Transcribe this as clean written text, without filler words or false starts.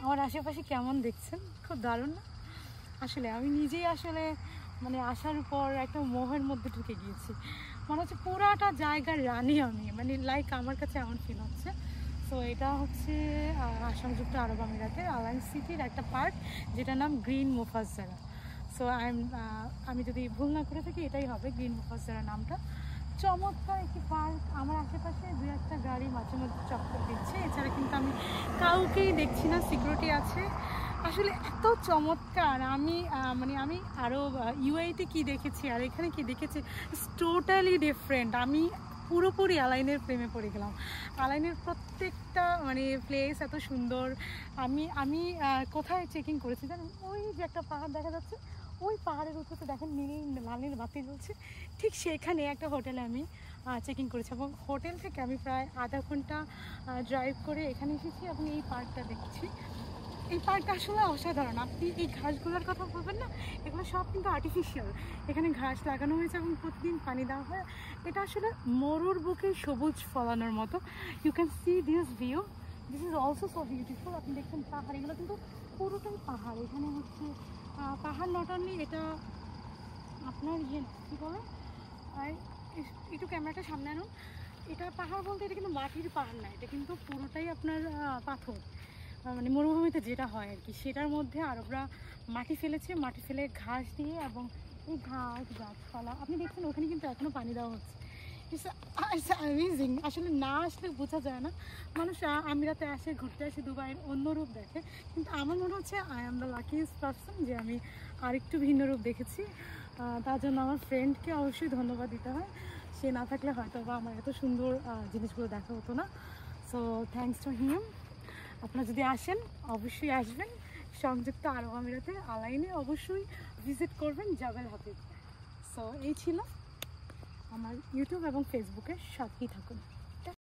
আমার আশেপাশে কেমন দেখছেন, খুব দারুণ না? আসলে আমি নিজেই আসলে মানে আসার পর একটা মোহের মধ্যে ঢুকে গিয়েছি। মনে হচ্ছে পুরাটা জায়গার রানী আমি, মানে লাইক আমার কাছে এমন ফিল হচ্ছে। সো এটা হচ্ছে সংযুক্ত আরব আমিরাতের আলাইন সিটির একটা পার্ক, যেটার নাম গ্রিন মুফাজ্জারা। সো আমি যদি ভুল না করে থাকি এটাই হবে, গ্রিন মুফাজ্জারা নামটা। চমৎকার একটি পার্ক। আমার আশেপাশে দু একটা গাড়ি মাঝে মধ্যে চক্কর দিচ্ছে, এছাড়া কিন্তু আমি কাউকেই দেখছি না, সিকিউরিটি আছে। আসলে এত চমৎকার। আমি আরও ইউএইতে কি দেখেছি আর এখানে কি দেখেছি, টোটালি ডিফারেন্ট। আমি পুরোপুরি আলাইনের প্রেমে পড়ে গেলাম। আলাইনের প্রত্যেকটা মানে প্লেস এত সুন্দর। আমি কোথায় চেকিং করেছি জানেন? ওই যে একটা পাহাড় দেখা যাচ্ছে, ওই পাহাড়ের উপরে দেখেন লালের বাতি জ্বলছে, ঠিক সেখানে একটা হোটেলে আমি চেকিং করেছি। এবং হোটেল থেকে আমি প্রায় আধা ঘন্টা ড্রাইভ করে এখানে এসেছি এবং এই পার্কটা দেখছি। এই পার্কটা আসলে অসাধারণ। আপনি এই ঘাসগুলোর কথা বলবেন না, এগুলো সব কিন্তু আর্টিফিশিয়াল। এখানে ঘাস লাগানো হয়েছে এবং প্রতিদিন পানি দেওয়া হয়। এটা আসলে মরুর বুকে সবুজ ফলানোর মতো। You can see this view, this is also so beautiful. আপনি দেখছেন পাহাড়, এগুলো কিন্তু পুরোটাই পাহাড়। এখানে হচ্ছে পাহাড় নট অনলি, এটা আপনার কী বলে, একটু ক্যামেরাটা সামনে আনুন। এটা পাহাড় বলতে এটা কিন্তু মাটির পাহাড় না, এটা কিন্তু পুরোটাই আপনার পাথর। মানে মরুভূমিতে যেটা হয় আর কি, সেটার মধ্যে আরবরা মাটি ফেলেছে, মাটি ফেলে ঘাস দিয়ে, এবং এই ঘাস গাছপালা আপনি দেখছেন ওখানে কিন্তু এখনও পানি দেওয়া হচ্ছে। It's amazing. আসলে না আসলে বোঝা যায় না। মানুষ আমিরাতে আসে, ঘুরতে আসে, দুবাইয়ের অন্য রূপ দেখে, কিন্তু আমার মনে হচ্ছে I am the luckiest person যে আমি আরেকটু ভিন্ন রূপ দেখেছি। তার জন্য আমার ফ্রেন্ডকে অবশ্যই ধন্যবাদ দিতে হয়। সে না থাকলে হয়তো বা আমার এত সুন্দর জিনিসগুলো দেখা হতো না। So thanks to him. আপনারা যদি আসেন অবশ্যই আসবেন সংযুক্ত আরব আমিরাতে আলাইনে, অবশ্যই ভিজিট করবেন জাবেল হাফিজ। সো এই ছিল আমার ইউটিউব এবং ফেসবুকে, সাথেই থাকুন।